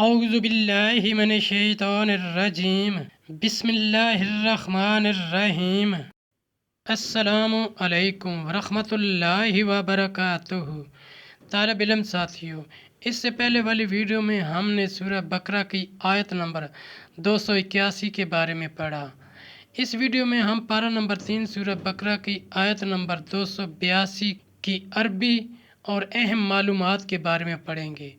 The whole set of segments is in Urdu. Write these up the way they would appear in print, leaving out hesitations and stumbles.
اعوذ باللہ من الشیطان الرجیم بسم اللہ الرحمن الرحیم۔ السلام علیکم ورحمۃ اللہ وبرکاتہ۔ طالب علم ساتھیوں، اس سے پہلے والی ویڈیو میں ہم نے سورہ بقرہ کی آیت نمبر 281 کے بارے میں پڑھا۔ اس ویڈیو میں ہم پارہ نمبر 3 سورہ بقرہ کی آیت نمبر 282 کی عربی اور اہم معلومات کے بارے میں پڑھیں گے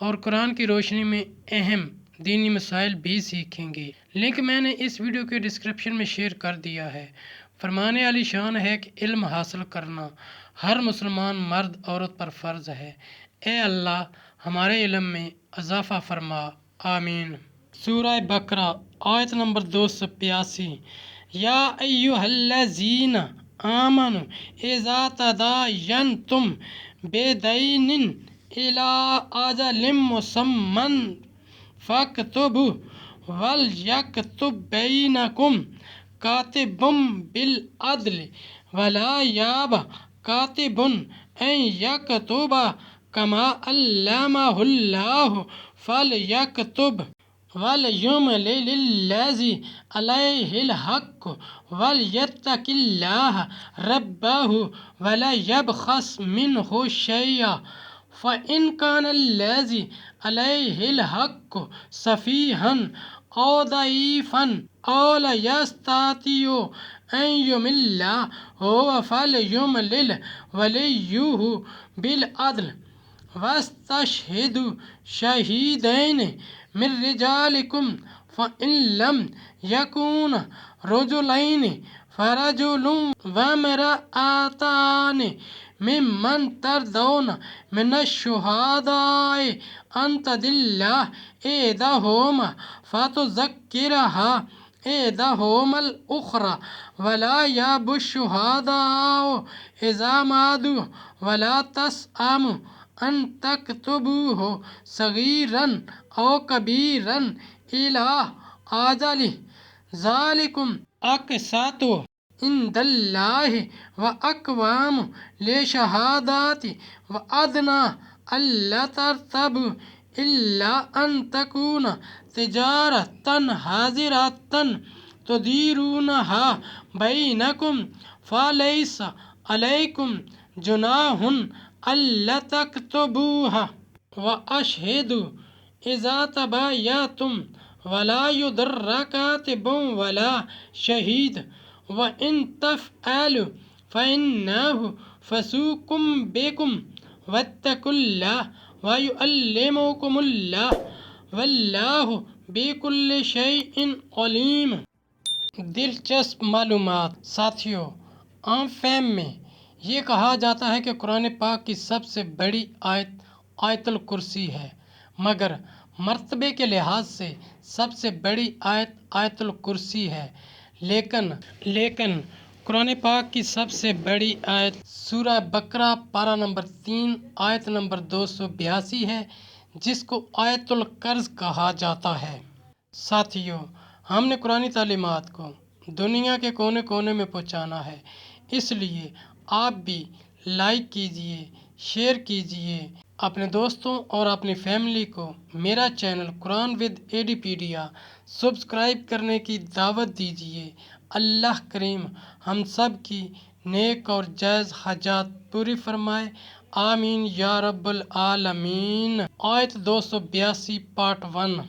اور قرآن کی روشنی میں اہم دینی مسائل بھی سیکھیں گے۔ لنک میں نے اس ویڈیو کے ڈسکرپشن میں شیئر کر دیا ہے۔ فرمان علی شان ہے کہ علم حاصل کرنا ہر مسلمان مرد عورت پر فرض ہے۔ اے اللہ ہمارے علم میں اضافہ فرما، آمین۔ سورہ بقرہ آیت نمبر 282۔ یا ایھا الذین آمنوا اذا تداینتم بدین الی اجل مسمى فاکتبوہ ولیکتب بینکم کاتب بالعدل ولا یأبی کاتب ان یکتب کما علمہ اللہ فلیکتب ولیملل الذی علیہ الحق ولیتق اللہ ربہ ولا یبخس منہ شیئا فإن كان الذي عليه الحق سفیہا أو ضعیفا أو لا يستطيع أن يمل هو فليملل وليه بالعدل واستشهدوا شهیدین من رجالکم فإن لم يكونا رجلین فرجل وامرأتان ممن ترضون من الشهداء أن تضل إحداهما فتذكرها إحداهما الأخرى ولا يأبى الشهداء إذا ما دعوا ولا تسأموا أن تكتبوه صغيرا أو كبيرا إلى أجله ذلكم أقسط عند الله وأقوم للشهادة وأدنى ألا ترتابوا إلا أن تكون تجارة حاضرة تديرونها بينكم فليس عليكم جناح ألا تكتبوها وأشهدوا إذا تبايعتم ولا يضر كاتب ولا شهيد وإن تفعلوا فإنه فسوق بكم واتقوا الله ويعلمكم الله واللہ بكل شيء علیم۔ دلچسپ معلومات ساتھیوں، عام فہم میں یہ کہا جاتا ہے کہ قرآن پاک کی سب سے بڑی آیت آیت الکرسی ہے، مگر مرتبے کے لحاظ سے سب سے بڑی آیت آیت الکرسی ہے، لیکن قرآن پاک کی سب سے بڑی آیت سورہ بقرہ پارہ نمبر 3 آیت نمبر 282 ہے، جس کو آیت الکرس کہا جاتا ہے۔ ساتھیوں، ہم نے قرآنی تعلیمات کو دنیا کے کونے کونے میں پہنچانا ہے، اس لیے آپ بھی لائک کیجئے، شیئر کیجئے، اپنے دوستوں اور اپنی فیملی کو میرا چینل قرآن ود ایڈیپیڈیا سبسکرائب کرنے کی دعوت دیجئے۔ اللہ کریم ہم سب کی نیک اور جائز حاجات پوری فرمائے، آمین یا رب العالمین۔ آیت 282 پارٹ 1۔